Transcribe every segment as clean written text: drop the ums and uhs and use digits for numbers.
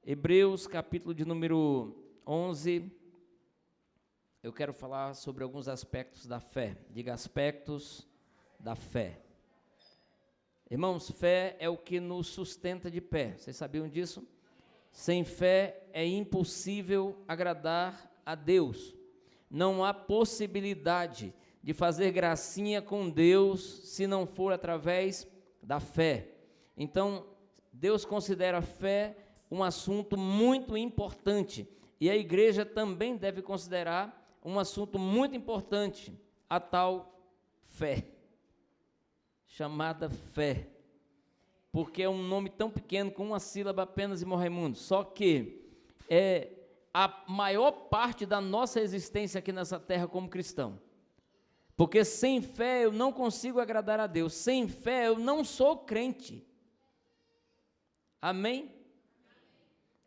Hebreus, capítulo de número 11, eu quero falar sobre alguns aspectos da fé. Diga, aspectos da fé. Irmãos, fé é o que nos sustenta de pé. Vocês sabiam disso? Sem fé é impossível agradar a Deus. Não há possibilidade de fazer gracinha com Deus se não for através da fé. Então, Deus considera a fé um assunto muito importante, e a igreja também deve considerar um assunto muito importante, a tal fé, chamada fé, porque é um nome tão pequeno, com uma sílaba apenas, irmão Raimundo, só que é a maior parte da nossa existência aqui nessa terra como cristão, porque sem fé eu não consigo agradar a Deus, sem fé eu não sou crente, amém?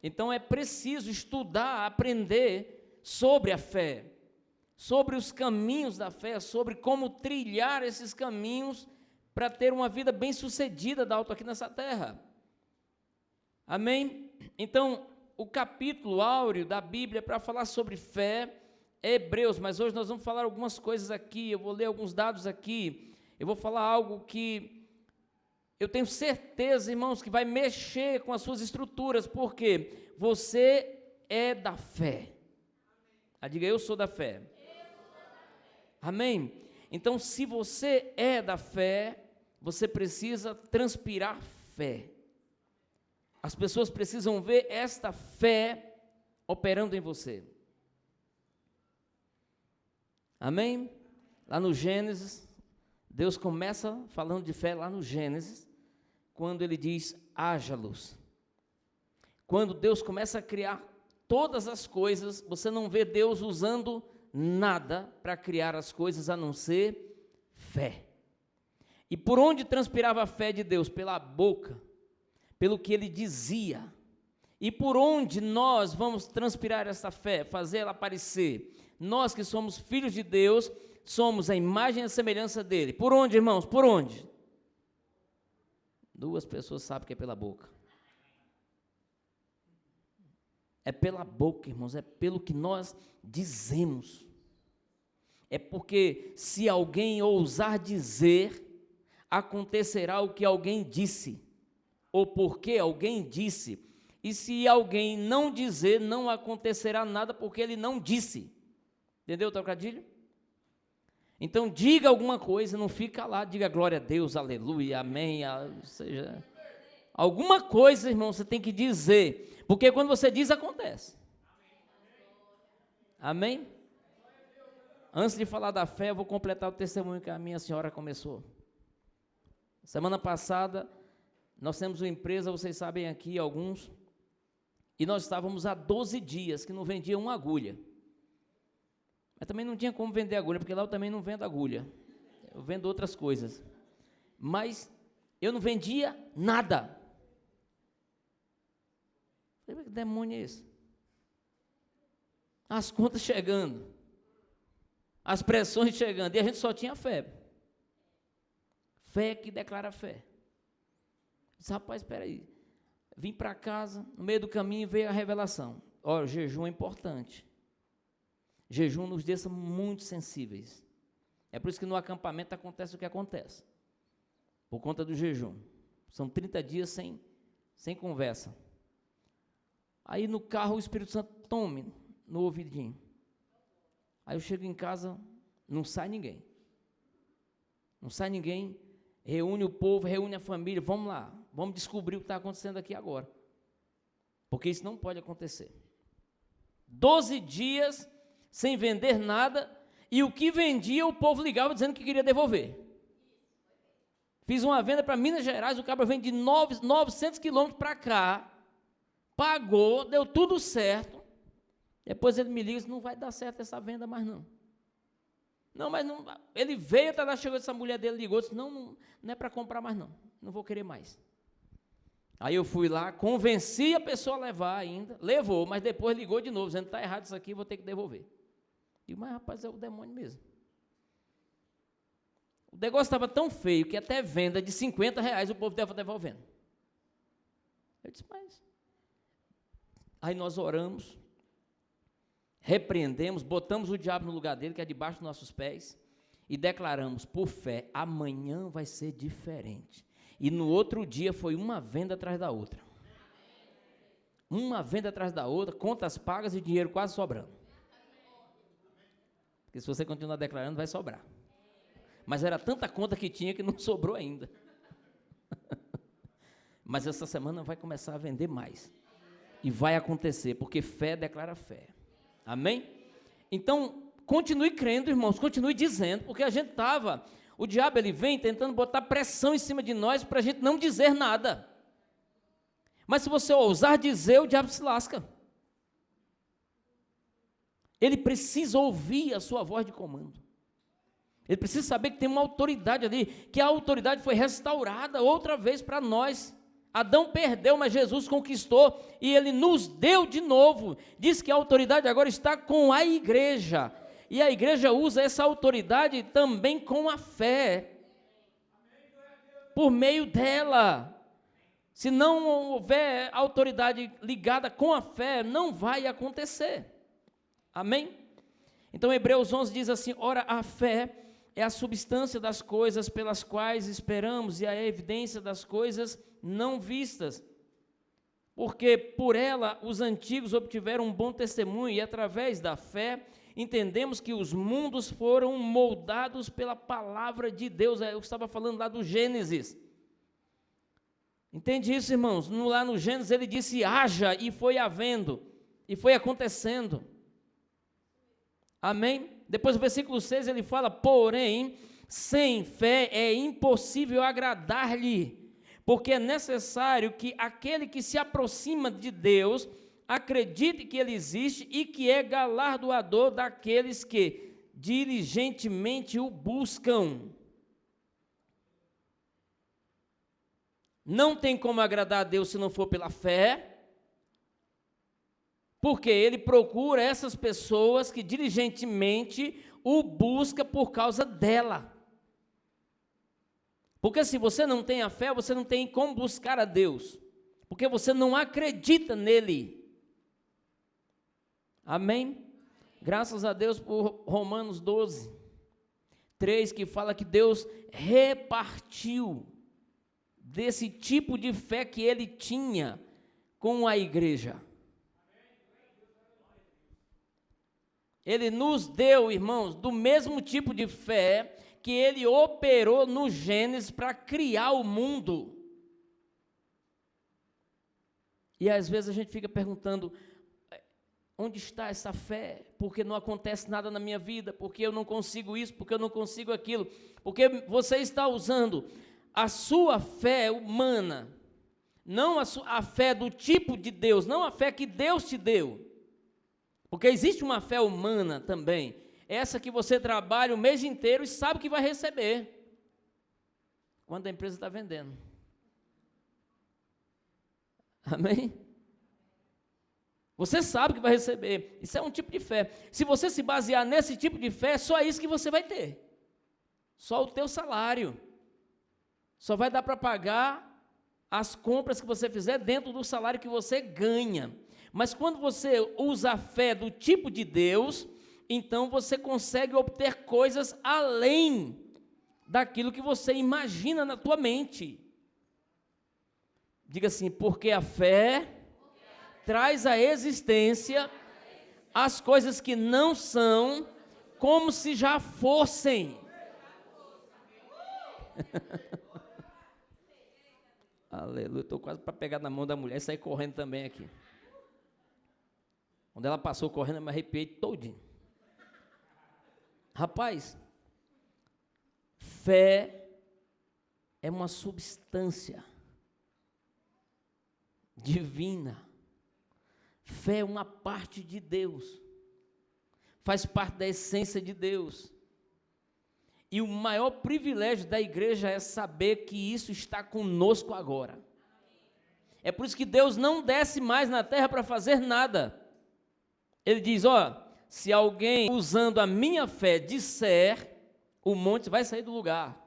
Então é preciso estudar, aprender sobre a fé, sobre os caminhos da fé, sobre como trilhar esses caminhos para ter uma vida bem-sucedida aqui nessa terra. Amém? Então, o capítulo áureo da Bíblia para falar sobre fé é Hebreus, mas hoje nós vamos falar algumas coisas aqui, eu vou ler alguns dados aqui, eu vou falar algo que eu tenho certeza, irmãos, que vai mexer com as suas estruturas, porque você é da fé. Diga, eu sou da fé. Amém? Então, se você é da fé, você precisa transpirar fé. As pessoas precisam ver esta fé operando em você. Amém? Lá no Gênesis, Deus começa falando de fé lá no Gênesis, quando ele diz, haja luz. Quando Deus começa a criar todas as coisas, você não vê Deus usando nada para criar as coisas, a não ser fé. E por onde transpirava a fé de Deus? Pela boca, pelo que ele dizia. E por onde nós vamos transpirar essa fé, fazer ela aparecer? Nós que somos filhos de Deus, somos a imagem e a semelhança dele. Por onde, irmãos? Por onde? Duas pessoas sabem que é pela boca. É pela boca, irmãos, é pelo que nós dizemos. É porque se alguém ousar dizer, acontecerá o que alguém disse, ou porque alguém disse. E se alguém não dizer, não acontecerá nada porque ele não disse. Entendeu o trocadilho? Então diga alguma coisa, não fica lá, diga glória a Deus, aleluia, amém, ou seja, alguma coisa, irmão, você tem que dizer, porque quando você diz, acontece. Amém? Antes de falar da fé, eu vou completar o testemunho que a minha senhora começou. Semana passada, nós temos uma empresa, vocês sabem aqui, alguns, e nós estávamos há 12 dias que não vendia uma agulha. Mas também não tinha como vender agulha, porque lá eu também não vendo agulha. Eu vendo outras coisas. Mas eu não vendia nada. Que demônio é esse? As contas chegando. As pressões chegando. E a gente só tinha fé. Fé que declara fé. Eu disse, rapaz, espera aí. Vim para casa, no meio do caminho veio a revelação. Olha, o jejum é importante. Jejum nos deixa muito sensíveis. É por isso que no acampamento acontece o que acontece. Por conta do jejum. São 30 dias sem conversa. Aí no carro o Espírito Santo tome no ouvidinho. Aí eu chego em casa, não sai ninguém. Não sai ninguém, reúne o povo, reúne a família, vamos lá, vamos descobrir o que está acontecendo aqui agora. Porque isso não pode acontecer. 12 dias sem vender nada, e o que vendia o povo ligava dizendo que queria devolver. Fiz uma venda para Minas Gerais, o cara vende de 900 quilômetros para cá, pagou, deu tudo certo, depois ele me liga e disse, não vai dar certo essa venda mais não. Não, mas não, ele veio, até lá, chegou essa mulher dele, ligou, disse, não é para comprar mais não vou querer mais. Aí eu fui lá, convenci a pessoa a levar ainda, levou, mas depois ligou de novo, dizendo, está errado isso aqui, vou ter que devolver. Digo, mas rapaz, é o demônio mesmo. O negócio estava tão feio que até venda de R$50 o povo estava devolvendo. Eu disse, mas Aí nós oramos, repreendemos, botamos o diabo no lugar dele, que é debaixo dos nossos pés, e declaramos, por fé, amanhã vai ser diferente. E no outro dia foi uma venda atrás da outra. Uma venda atrás da outra, contas pagas e dinheiro quase sobrando. Porque se você continuar declarando, vai sobrar. Mas era tanta conta que tinha que não sobrou ainda. Mas essa semana vai começar a vender mais. E vai acontecer, porque fé declara fé. Amém? Então, continue crendo, irmãos, continue dizendo, porque a gente estava, o diabo ele vem tentando botar pressão em cima de nós para a gente não dizer nada. Mas se você ousar dizer, o diabo se lasca. Ele precisa ouvir a sua voz de comando. Ele precisa saber que tem uma autoridade ali, que a autoridade foi restaurada outra vez para nós. Adão perdeu, mas Jesus conquistou e ele nos deu de novo. Diz que a autoridade agora está com a igreja. E a igreja usa essa autoridade também com a fé. Por meio dela. Se não houver autoridade ligada com a fé, não vai acontecer. Amém? Então Hebreus 11 diz assim, ora a fé é a substância das coisas pelas quais esperamos e a evidência das coisas não vistas. Porque por ela os antigos obtiveram um bom testemunho e através da fé entendemos que os mundos foram moldados pela palavra de Deus. Eu estava falando lá do Gênesis. Entende isso, irmãos? Lá no Gênesis ele disse haja e foi havendo e foi acontecendo. Amém? Depois do versículo 6 ele fala, porém, sem fé é impossível agradar-lhe, porque é necessário que aquele que se aproxima de Deus acredite que ele existe e que é galardoador daqueles que diligentemente o buscam. Não tem como agradar a Deus se não for pela fé, porque ele procura essas pessoas que diligentemente o busca por causa dela. Porque se você não tem a fé, você não tem como buscar a Deus, porque você não acredita nele. Amém? Graças a Deus por Romanos 12, 3, que fala que Deus repartiu desse tipo de fé que ele tinha com a igreja. Ele nos deu, irmãos, do mesmo tipo de fé que ele operou no Gênesis para criar o mundo. E às vezes a gente fica perguntando, onde está essa fé? Porque não acontece nada na minha vida, porque eu não consigo isso, porque eu não consigo aquilo, porque você está usando a sua fé humana, não a fé do tipo de Deus, não a fé que Deus te deu. Porque existe uma fé humana também, essa que você trabalha o mês inteiro e sabe que vai receber, quando a empresa está vendendo. Amém? Você sabe que vai receber, isso é um tipo de fé. Se você se basear nesse tipo de fé, só isso que você vai ter, só o teu salário, só vai dar para pagar as compras que você fizer dentro do salário que você ganha. Mas quando você usa a fé do tipo de Deus, então você consegue obter coisas além daquilo que você imagina na tua mente. Diga assim, porque a fé traz à existência as coisas que não são como se já fossem. Aleluia, estou quase para pegar na mão da mulher e sair correndo também aqui. Quando ela passou correndo, eu me arrepiei todinho. Rapaz, fé é uma substância divina. Fé é uma parte de Deus. Faz parte da essência de Deus. E o maior privilégio da igreja é saber que isso está conosco agora. É por isso que Deus não desce mais na terra para fazer nada. Ele diz, se alguém usando a minha fé disser, o monte vai sair do lugar.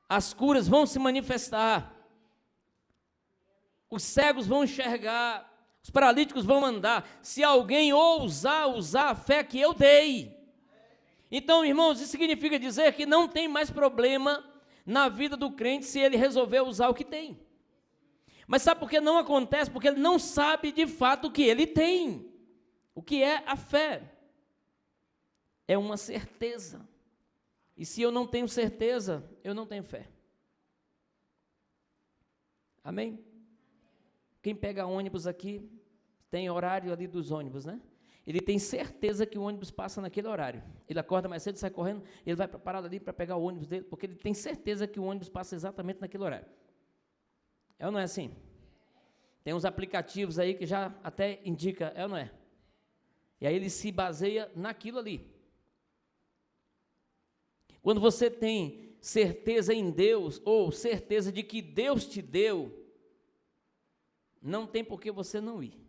As curas vão se manifestar. os cegos vão enxergar, os paralíticos vão andar, se alguém ousar usar a fé que eu dei. Então, irmãos, isso significa dizer que não tem mais problema na vida do crente se ele resolver usar o que tem. Mas sabe por que não acontece? Porque ele não sabe de fato o que ele tem. O que é a fé? É uma certeza. E se eu não tenho certeza, eu não tenho fé. Amém? Quem pega ônibus aqui, tem horário ali dos ônibus, né? Ele tem certeza que o ônibus passa naquele horário. Ele acorda mais cedo, sai correndo, ele vai para a parada ali para pegar o ônibus dele, porque ele tem certeza que o ônibus passa exatamente naquele horário. É ou não é assim? Tem uns aplicativos aí que já até indica, é ou não é? E aí ele se baseia naquilo ali. Quando você tem certeza em Deus, ou certeza de que Deus te deu, não tem por que você não ir.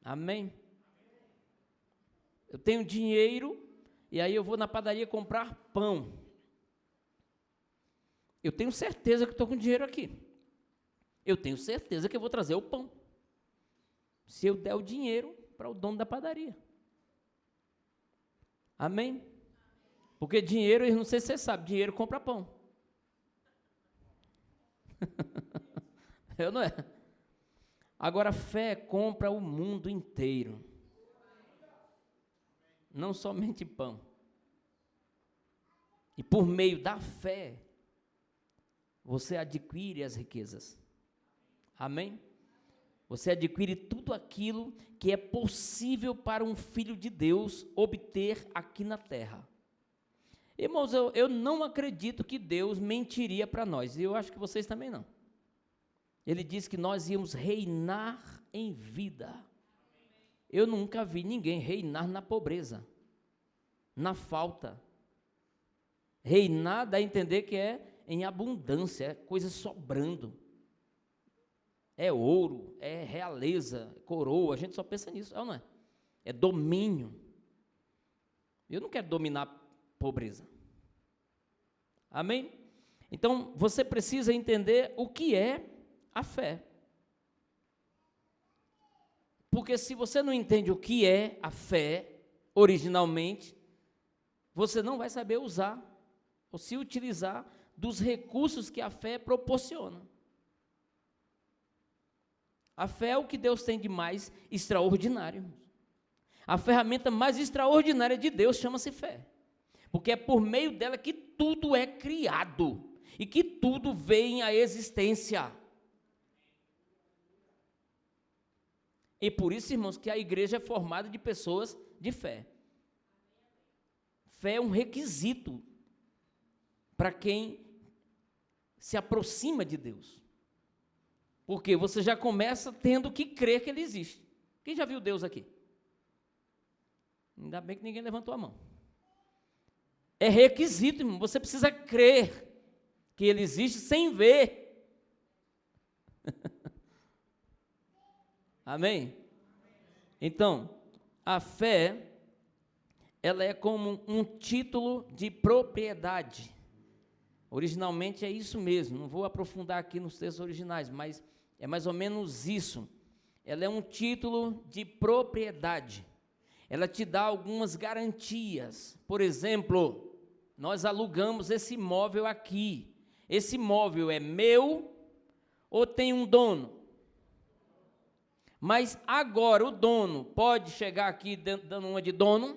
Amém? Eu tenho dinheiro, e aí eu vou na padaria comprar pão. Eu tenho certeza que estou com dinheiro aqui. Eu tenho certeza que eu vou trazer o pão. Se eu der o dinheiro para o dono da padaria. Amém? Porque dinheiro, eu não sei se você sabe, dinheiro compra pão. Eu não é? Agora, fé compra o mundo inteiro. Não somente pão. E por meio da fé, você adquire as riquezas. Amém? Você adquire tudo aquilo que é possível para um filho de Deus obter aqui na terra. Irmãos, eu não acredito que Deus mentiria para nós, e eu acho que vocês também não. Ele disse que nós íamos reinar em vida. Eu nunca vi ninguém reinar na pobreza, na falta. Reinar dá a entender que é em abundância, é coisa sobrando. É ouro, é realeza, coroa, a gente só pensa nisso, não é? É domínio. Eu não quero dominar a pobreza. Amém? Então, você precisa entender o que é a fé. Porque se você não entende o que é a fé, originalmente, você não vai saber usar, ou se utilizar dos recursos que a fé proporciona. A fé é o que Deus tem de mais extraordinário. A ferramenta mais extraordinária de Deus chama-se fé. Porque é por meio dela que tudo é criado e que tudo vem à existência. E por isso, irmãos, que a igreja é formada de pessoas de fé. Fé é um requisito para quem se aproxima de Deus. Porque você já começa tendo que crer que Ele existe. Quem já viu Deus aqui? Ainda bem que ninguém levantou a mão. É requisito, irmão. Você precisa crer que Ele existe sem ver. Amém? Então, a fé, ela é como um título de propriedade. Originalmente é isso mesmo, não vou aprofundar aqui nos textos originais, mas é mais ou menos isso. Ela é um título de propriedade. Ela te dá algumas garantias. Por exemplo, nós alugamos esse imóvel aqui. Esse imóvel é meu ou tem um dono? Mas agora o dono pode chegar aqui dando uma de dono?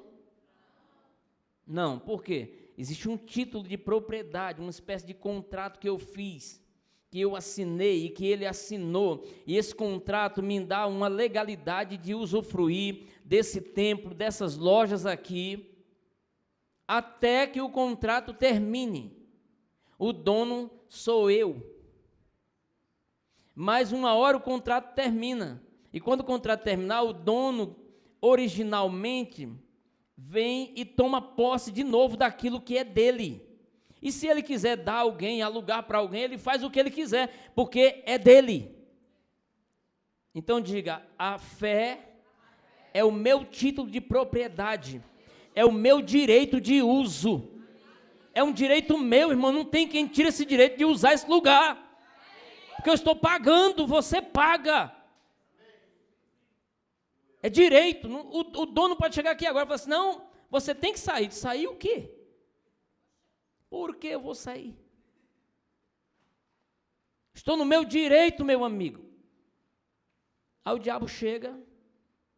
Não, por quê? Existe um título de propriedade, uma espécie de contrato que eu fiz, que eu assinei e que ele assinou, e esse contrato me dá uma legalidade de usufruir desse templo, dessas lojas aqui, até que o contrato termine. O dono sou eu. Mas uma hora o contrato termina, e quando o contrato terminar, o dono originalmente vem e toma posse de novo daquilo que é dele. E se ele quiser dar alguém, alugar para alguém, ele faz o que ele quiser, porque é dele. Então diga, a fé é o meu título de propriedade, é o meu direito de uso. É um direito meu, irmão, não tem quem tire esse direito de usar esse lugar. Porque eu estou pagando, você paga. É direito. O dono pode chegar aqui agora e falar assim, não, você tem que sair. Sair o quê? Por que eu vou sair? Estou no meu direito, meu amigo. Aí o diabo chega,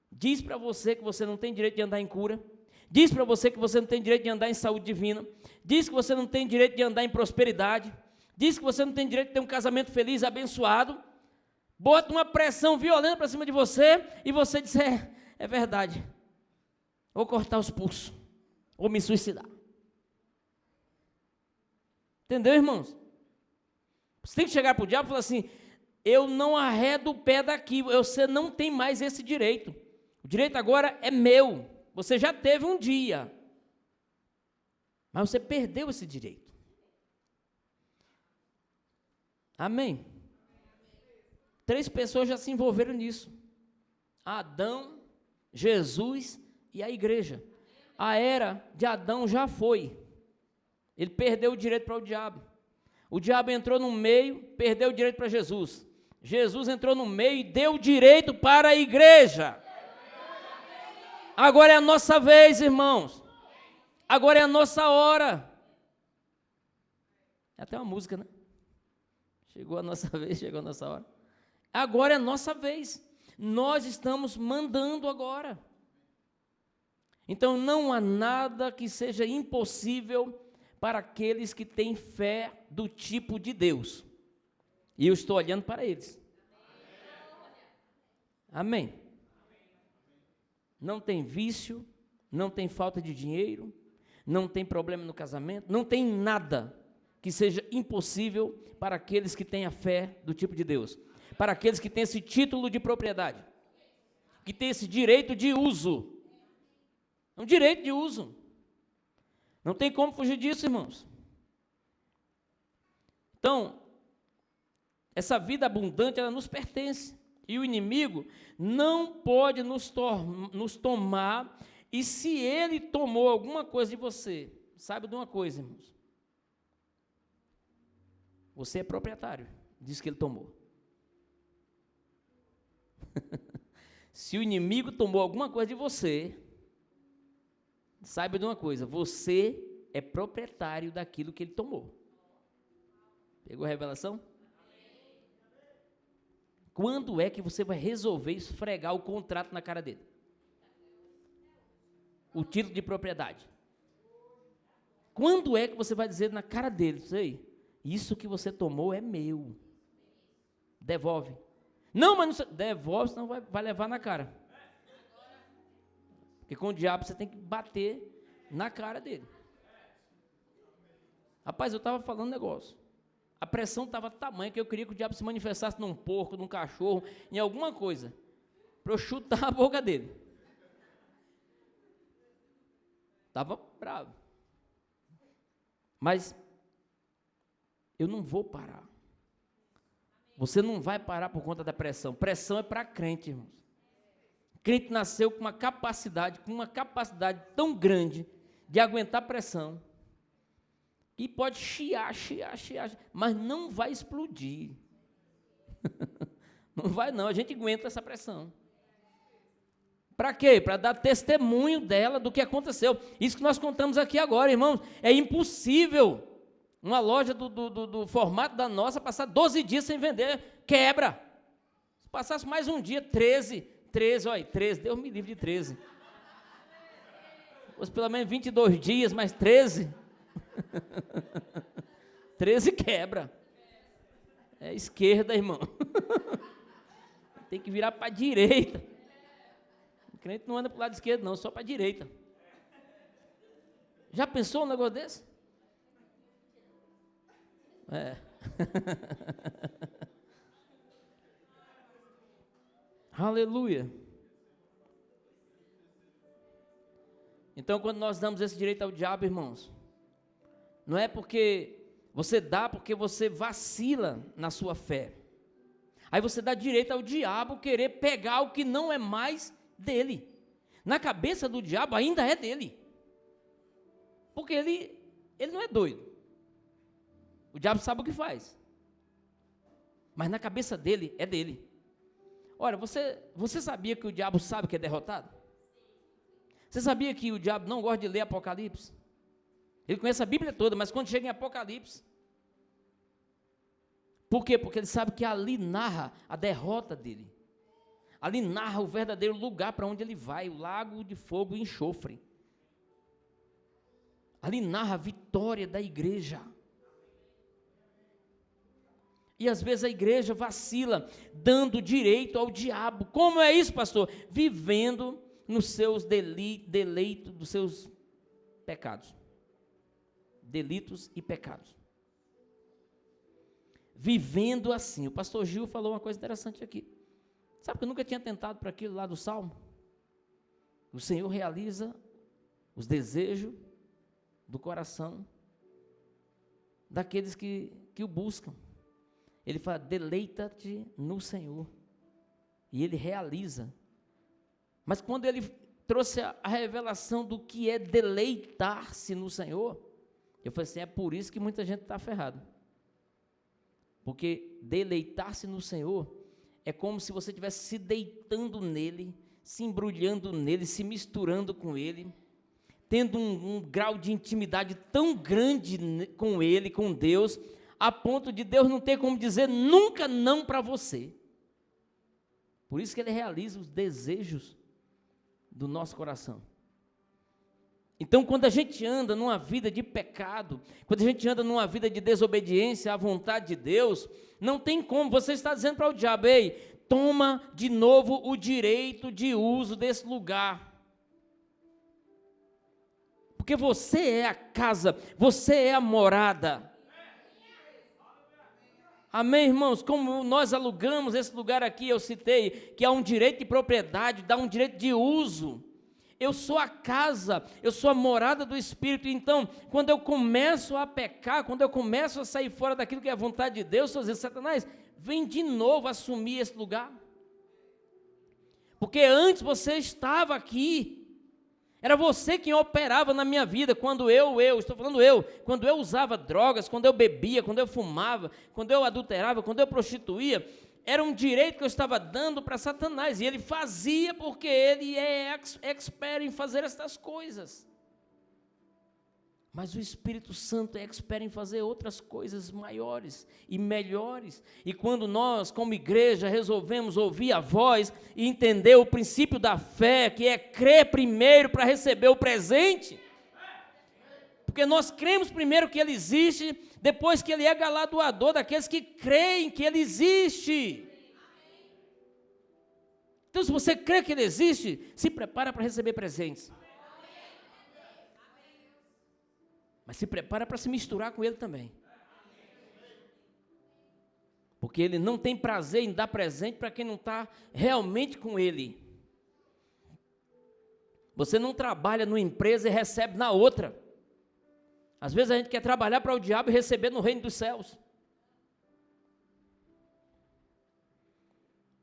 diz para você que você não tem direito de andar em cura, diz para você que você não tem direito de andar em saúde divina, diz que você não tem direito de andar em prosperidade, diz que você não tem direito de ter um casamento feliz, abençoado, bota uma pressão violenta para cima de você e você diz, é verdade, vou cortar os pulsos, vou me suicidar. Entendeu, irmãos? Você tem que chegar para o diabo e falar assim, eu não arredo o pé daqui, você não tem mais esse direito. O direito agora é meu. Você já teve um dia, mas você perdeu esse direito. Amém? 3 pessoas já se envolveram nisso. Adão, Jesus e a igreja. A era de Adão já foi. Ele perdeu o direito para o diabo. O diabo entrou no meio, perdeu o direito para Jesus. Jesus entrou no meio e deu o direito para a igreja. Agora é a nossa vez, irmãos. Agora é a nossa hora. É até uma música, né? Chegou a nossa vez, chegou a nossa hora. Agora é a nossa vez. Nós estamos mandando agora. Então não há nada que seja impossível para aqueles que têm fé do tipo de Deus. E eu estou olhando para eles. Amém. Não tem vício, não tem falta de dinheiro, não tem problema no casamento, não tem nada que seja impossível para aqueles que têm a fé do tipo de Deus. Para aqueles que têm esse título de propriedade, que têm esse direito de uso. É um direito de uso. Não tem como fugir disso, irmãos. Então, essa vida abundante, ela nos pertence. E o inimigo não pode nos tomar. E se ele tomou alguma coisa de você, saiba de uma coisa, irmãos. Você é proprietário disso que ele tomou. Se o inimigo tomou alguma coisa de você, saiba de uma coisa, você é proprietário daquilo que ele tomou. Pegou a revelação? Quando é que você vai resolver esfregar o contrato na cara dele? O título de propriedade. Quando é que você vai dizer na cara dele, isso que você tomou é meu. Devolve. Não, mas não devolve, senão vai levar na cara. Porque com o diabo você tem que bater na cara dele. Rapaz, eu estava falando um negócio. A pressão estava tamanha que eu queria que o diabo se manifestasse num porco, num cachorro, em alguma coisa, para eu chutar a boca dele. Estava bravo. Mas eu não vou parar. Você não vai parar por conta da pressão. Pressão é para crente, irmãos. Crente nasceu com uma capacidade tão grande de aguentar pressão, que pode chiar, mas não vai explodir. Não vai não, a gente aguenta essa pressão. Para quê? Para dar testemunho dela do que aconteceu. Isso que nós contamos aqui agora, irmãos, é impossível uma loja do formato da nossa passar 12 dias sem vender, quebra. Se passasse mais um dia, 13, olha, 13, Deus me livre de 13. Fosse pelo menos 22 dias, mais 13. 13 quebra. É esquerda, irmão. Tem que virar para a direita. O crente não anda para o lado esquerdo, não, só para a direita. Já pensou um negócio desse? É. Aleluia. Então, quando nós damos esse direito ao diabo, irmãos, não é porque você dá, porque você vacila na sua fé. Aí você dá direito ao diabo querer pegar o que não é mais dele. Na cabeça do diabo ainda é dele. Porque ele não é doido. O diabo sabe o que faz. Mas na cabeça dele, é dele. Olha, você sabia que o diabo sabe que é derrotado? Você sabia que o diabo não gosta de ler Apocalipse? Ele conhece a Bíblia toda, mas quando chega em Apocalipse, por quê? Porque ele sabe que ali narra a derrota dele. Ali narra o verdadeiro lugar para onde ele vai, o lago de fogo e enxofre. Ali narra a vitória da igreja. E às vezes a igreja vacila, dando direito ao diabo. Como é isso, pastor? Vivendo nos seus deleitos, dos seus pecados. Delitos e pecados. Vivendo assim. O pastor Gil falou uma coisa interessante aqui. Sabe que eu nunca tinha tentado para aquilo lá do Salmo? O Senhor realiza os desejos do coração daqueles que o buscam. Ele fala, deleita-te no Senhor. E ele realiza. Mas quando ele trouxe a revelação do que é deleitar-se no Senhor, eu falei assim, é por isso que muita gente está ferrado. Porque deleitar-se no Senhor é como se você estivesse se deitando nele, se embrulhando nele, se misturando com ele, tendo um grau de intimidade tão grande com ele, com Deus, a ponto de Deus não ter como dizer nunca não para você. Por isso que ele realiza os desejos do nosso coração. Então, quando a gente anda numa vida de pecado, quando a gente anda numa vida de desobediência à vontade de Deus, não tem como, você está dizendo para o diabo, ei, toma de novo o direito de uso desse lugar. Porque você é a casa, você é a morada. Amém, irmãos? Como nós alugamos esse lugar aqui, eu citei, que há um direito de propriedade, dá um direito de uso. Eu sou a casa, eu sou a morada do Espírito. Então, quando eu começo a pecar, quando eu começo a sair fora daquilo que é a vontade de Deus, estou dizendo, Satanás, vem de novo assumir esse lugar. Porque antes você estava aqui, era você quem operava na minha vida, quando quando eu usava drogas, quando eu bebia, quando eu fumava, quando eu adulterava, quando eu prostituía, era um direito que eu estava dando para Satanás, e ele fazia porque ele é expert em fazer estas coisas. Mas o Espírito Santo é expert em fazer outras coisas maiores e melhores. E quando nós, como igreja, resolvemos ouvir a voz e entender o princípio da fé, que é crer primeiro para receber o presente, porque nós cremos primeiro que Ele existe, depois que Ele é galardoador daqueles que creem que Ele existe. Então, se você crê que Ele existe, se prepara para receber presentes. Mas se prepara para se misturar com Ele também. Porque Ele não tem prazer em dar presente para quem não está realmente com Ele. Você não trabalha numa empresa e recebe na outra. Às vezes a gente quer trabalhar para o diabo e receber no reino dos céus.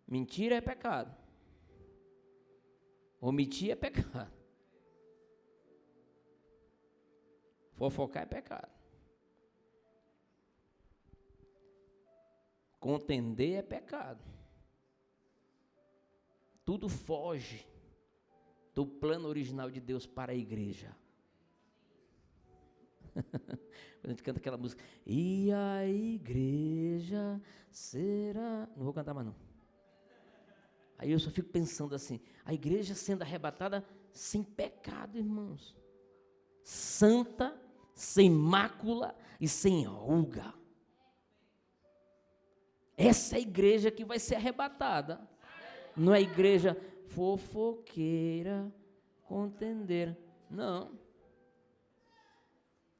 Mentira é pecado. Omitir é pecado. Fofocar é pecado. Contender é pecado. Tudo foge do plano original de Deus para a igreja. Quando a gente canta aquela música, e a igreja será... Não vou cantar mais não. Aí eu só fico pensando assim, a igreja sendo arrebatada sem pecado, irmãos. Santa, sem mácula e sem ruga. Essa é a igreja que vai ser arrebatada. Não é a igreja fofoqueira, contendeira. Não.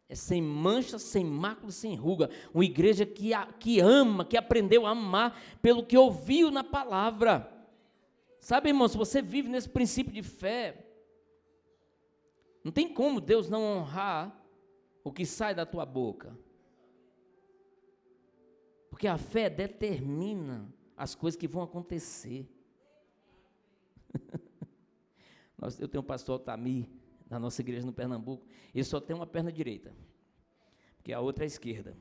É sem mancha, sem mácula, sem ruga. Uma igreja que ama, que aprendeu a amar pelo que ouviu na palavra. Sabe, irmão, se você vive nesse princípio de fé, não tem como Deus não honrar o que sai da tua boca. Porque a fé determina as coisas que vão acontecer. Eu tenho um pastor Altamir, na nossa igreja no Pernambuco, ele só tem uma perna direita, porque a outra é a esquerda.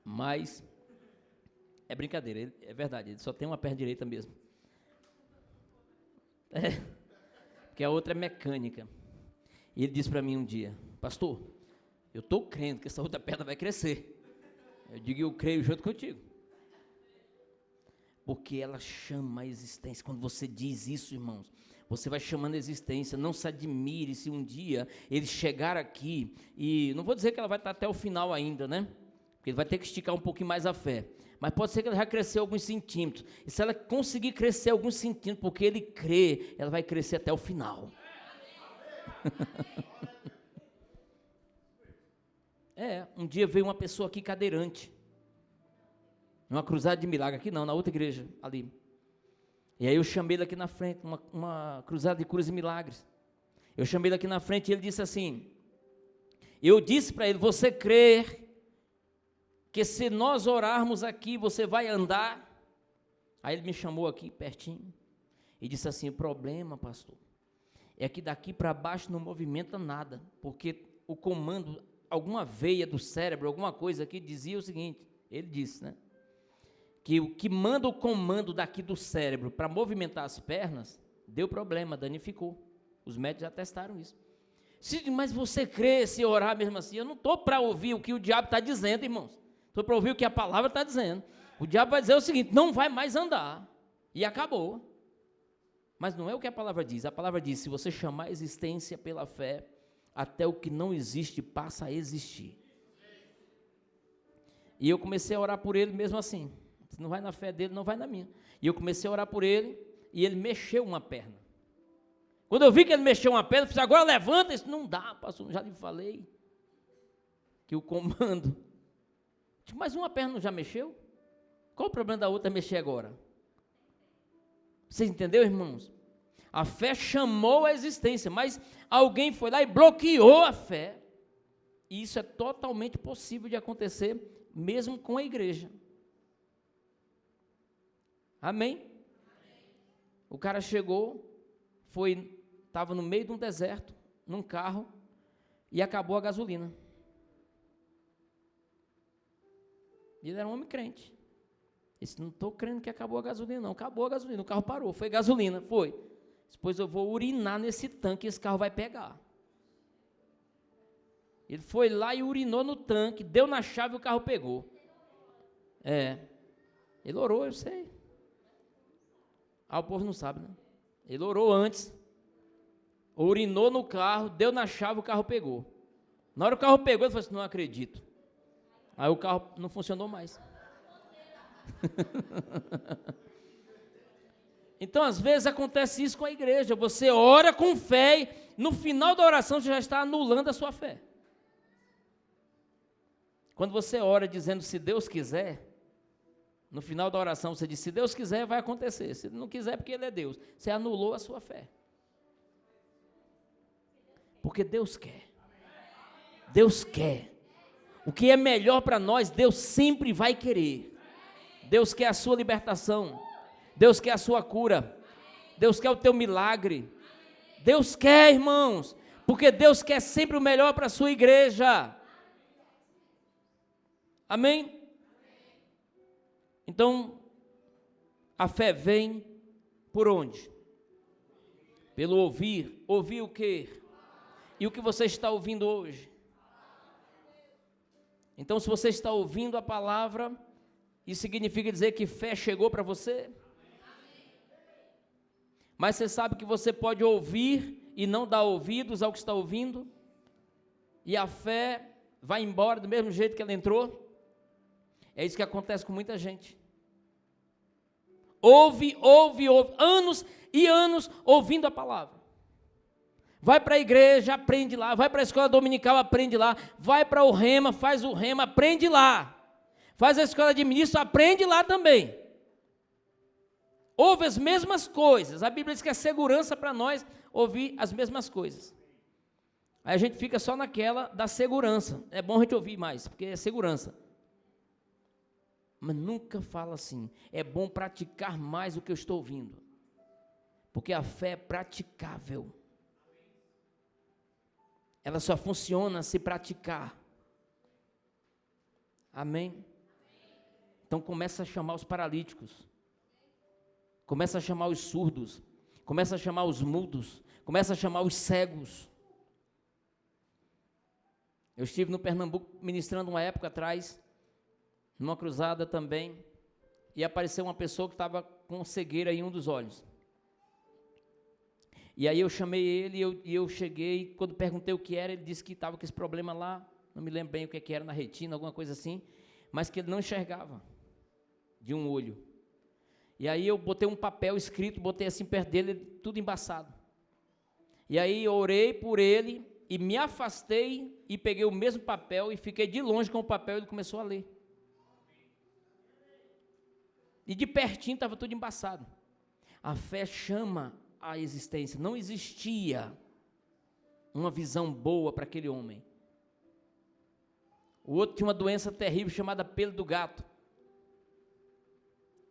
Mas é brincadeira, é verdade, ele só tem uma perna direita mesmo. Porque a outra é mecânica. E ele disse para mim um dia: pastor, eu estou crendo que essa outra perna vai crescer. Eu digo: eu creio junto contigo. Porque ela chama a existência. Quando você diz isso, irmãos, você vai chamando a existência. Não se admire se um dia ele chegar aqui, e não vou dizer que ela vai estar até o final ainda, né? Porque ele vai ter que esticar um pouquinho mais a fé. Mas pode ser que ela já cresceu alguns centímetros. E se ela conseguir crescer alguns centímetros, porque ele crê, ela vai crescer até o final. Um dia veio uma pessoa aqui cadeirante. Numa cruzada de milagre, aqui não, na outra igreja, ali. E aí eu chamei ele aqui na frente, uma cruzada de curas e milagres. Eu chamei ele aqui na frente e ele disse assim, eu disse para ele: você crê que se nós orarmos aqui, você vai andar? Aí ele me chamou aqui pertinho e disse assim: o problema, pastor, é que daqui para baixo não movimenta nada, porque o comando, alguma veia do cérebro, alguma coisa aqui dizia o seguinte, ele disse, né? Que o que manda o comando daqui do cérebro para movimentar as pernas, deu problema, danificou. Os médicos já testaram isso. Mas você crê se orar mesmo assim? Eu não estou para ouvir o que o diabo está dizendo, irmãos. Estou para ouvir o que a palavra está dizendo. O diabo vai dizer o seguinte: não vai mais andar. E acabou. Mas não é o que a palavra diz. A palavra diz: se você chamar a existência pela fé, até o que não existe passa a existir. E eu comecei a orar por ele mesmo assim. Se não vai na fé dele, não vai na minha. E eu comecei a orar por ele, e ele mexeu uma perna. Quando eu vi que ele mexeu uma perna, eu disse: agora levanta. Isso não dá, pastor, já lhe falei. Que o comando... Mas uma perna não já mexeu? Qual o problema da outra mexer agora? Vocês entenderam, irmãos? A fé chamou a existência, mas alguém foi lá e bloqueou a fé. E isso é totalmente possível de acontecer, mesmo com a igreja. Amém? O cara chegou, estava no meio de um deserto, num carro, e acabou a gasolina. E ele era um homem crente. Ele disse: não estou crendo que acabou a gasolina, não. Acabou a gasolina, o carro parou, foi gasolina, foi. Depois eu vou urinar nesse tanque e esse carro vai pegar. Ele foi lá e urinou no tanque, deu na chave e o carro pegou. Ele orou, eu sei. O povo não sabe, né? Ele orou antes, urinou no carro, deu na chave, o carro pegou. Na hora que o carro pegou, ele falou assim: não acredito. Aí o carro não funcionou mais. Então, às vezes acontece isso com a igreja. Você ora com fé e no final da oração você já está anulando a sua fé. Quando você ora dizendo se Deus quiser, no final da oração você diz: se Deus quiser, vai acontecer. Se não quiser, porque Ele é Deus. Você anulou a sua fé. Porque Deus quer. Deus quer. O que é melhor para nós, Deus sempre vai querer. Deus quer a sua libertação. Deus quer a sua cura. Deus quer o teu milagre. Deus quer, irmãos, porque Deus quer sempre o melhor para a sua igreja. Amém? Então, a fé vem por onde? Pelo ouvir. Ouvir o quê? E o que você está ouvindo hoje? Então, se você está ouvindo a palavra, isso significa dizer que fé chegou para você? Mas você sabe que você pode ouvir e não dar ouvidos ao que está ouvindo? E a fé vai embora do mesmo jeito que ela entrou? É isso que acontece com muita gente. Ouve, anos e anos ouvindo a palavra. Vai para a igreja, aprende lá. Vai para a escola dominical, aprende lá. Vai para o rema, faz o rema, aprende lá. Faz a escola de ministro, aprende lá também. Ouve as mesmas coisas. A Bíblia diz que é segurança para nós ouvir as mesmas coisas. Aí a gente fica só naquela da segurança. É bom a gente ouvir mais, porque é segurança. Mas nunca fala assim: é bom praticar mais o que eu estou ouvindo. Porque a fé é praticável. Ela só funciona se praticar. Amém? Então começa a chamar os paralíticos, começa a chamar os surdos, começa a chamar os mudos, começa a chamar os cegos. Eu estive no Pernambuco ministrando uma época atrás, numa cruzada também, e apareceu uma pessoa que estava com cegueira em um dos olhos. E aí eu chamei ele e eu cheguei, quando perguntei o que era, ele disse que estava com esse problema lá, não me lembro bem o que era, na retina, alguma coisa assim, mas que ele não enxergava de um olho. E aí eu botei um papel escrito, botei assim perto dele, tudo embaçado. E aí eu orei por ele e me afastei e peguei o mesmo papel e fiquei de longe com o papel e ele começou a ler. E de pertinho estava tudo embaçado. A fé chama a existência. Não existia uma visão boa para aquele homem. O outro tinha uma doença terrível chamada pelo do gato.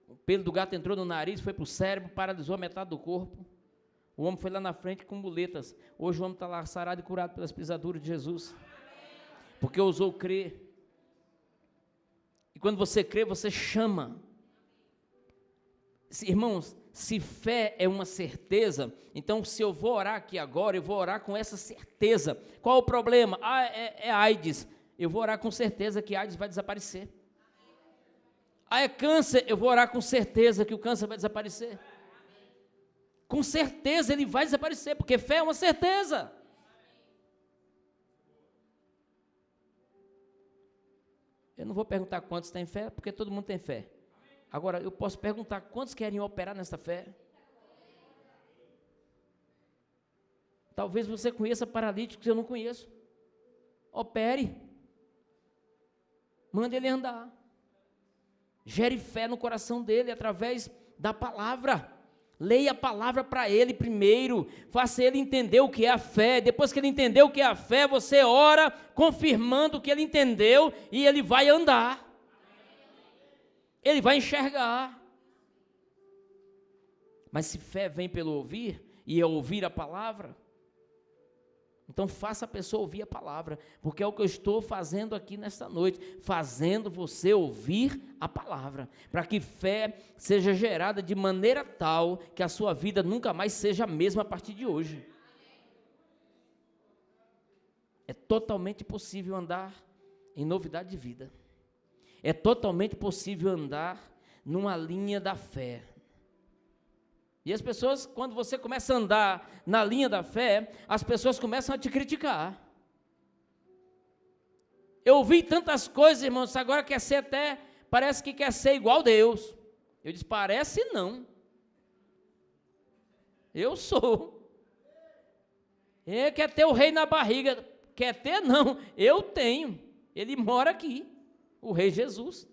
O pelo do gato entrou no nariz, foi para o cérebro, paralisou a metade do corpo. O homem foi lá na frente com muletas. Hoje o homem está lá sarado e curado pelas pisaduras de Jesus. Porque ousou crer. E quando você crê, você chama. Irmãos, se fé é uma certeza, então se eu vou orar aqui agora, eu vou orar com essa certeza. Qual o problema? É AIDS. Eu vou orar com certeza que AIDS vai desaparecer. É câncer. Eu vou orar com certeza que o câncer vai desaparecer. Com certeza ele vai desaparecer, porque fé é uma certeza. Eu não vou perguntar quantos têm fé, porque todo mundo tem fé. Agora, eu posso perguntar, quantos querem operar nessa fé? Talvez você conheça paralíticos que eu não conheço. Opere. Mande ele andar. Gere fé no coração dele através da palavra. Leia a palavra para ele primeiro. Faça ele entender o que é a fé. Depois que ele entender o que é a fé, você ora confirmando o que ele entendeu e ele vai andar. Ele vai enxergar. Mas se fé vem pelo ouvir, e é ouvir a palavra, então faça a pessoa ouvir a palavra, porque é o que eu estou fazendo aqui nesta noite, fazendo você ouvir a palavra, para que fé seja gerada de maneira tal, que a sua vida nunca mais seja a mesma a partir de hoje. É totalmente possível andar em novidade de vida. É totalmente possível andar numa linha da fé. E as pessoas, quando você começa a andar na linha da fé, as pessoas começam a te criticar. Eu ouvi tantas coisas, irmãos, agora quer ser até, parece que quer ser igual a Deus. Eu disse, parece não. Eu sou. Quer ter o rei na barriga. Quer ter? Não, eu tenho. Ele mora aqui. O Rei Jesus.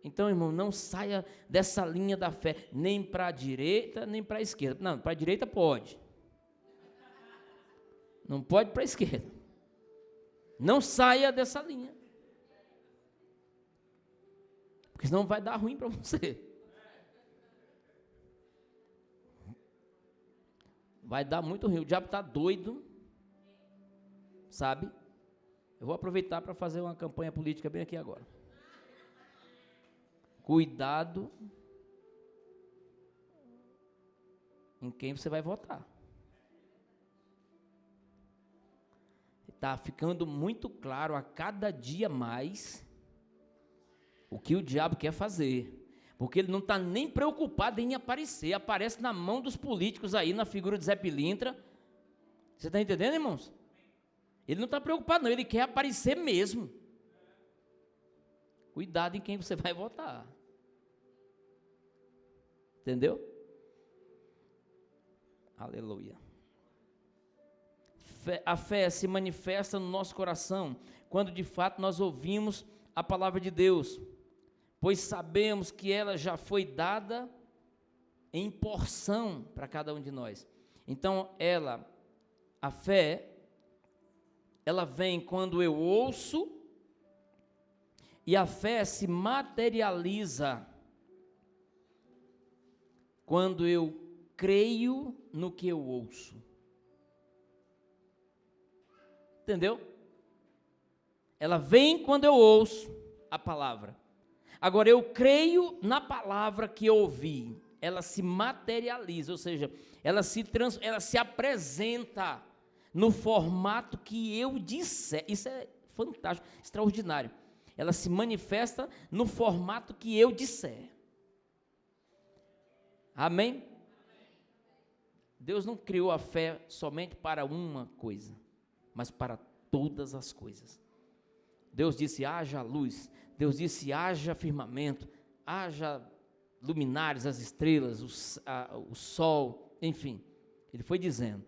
Então, irmão, não saia dessa linha da fé, nem para a direita, nem para a esquerda. Não, para a direita pode. Não pode para a esquerda. Não saia dessa linha. Porque senão vai dar ruim para você. Vai dar muito ruim. O diabo está doido, sabe? Eu vou aproveitar para fazer uma campanha política bem aqui agora. Cuidado em quem você vai votar. Está ficando muito claro a cada dia mais o que o diabo quer fazer. Porque ele não está nem preocupado em aparecer. Aparece na mão dos políticos aí, na figura de Zé Pilintra. Você está entendendo, irmãos? Ele não está preocupado não, ele quer aparecer mesmo. Cuidado em quem você vai votar. Entendeu? Aleluia. A fé se manifesta no nosso coração quando de fato nós ouvimos a palavra de Deus, pois sabemos que ela já foi dada em porção para cada um de nós. Então a fé, ela vem quando eu ouço, e a fé se materializa quando eu creio no que eu ouço. Entendeu? Ela vem quando eu ouço, a palavra. Agora, eu creio na palavra que eu ouvi. Ela se materializa, ou seja, ela se apresenta no formato que eu disser. Isso é fantástico, extraordinário. Ela se manifesta no formato que eu disser. Amém? Deus não criou a fé somente para uma coisa, mas para todas as coisas. Deus disse, haja luz. Deus disse, haja firmamento, haja luminares, as estrelas, o sol, enfim. Ele foi dizendo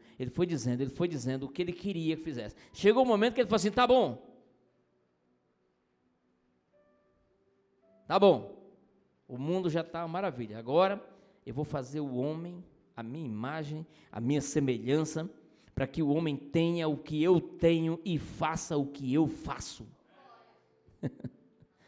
o que ele queria que fizesse. Chegou o momento que ele falou assim, tá bom, o mundo já está uma maravilha, agora eu vou fazer o homem, a minha imagem, a minha semelhança, para que o homem tenha o que eu tenho e faça o que eu faço.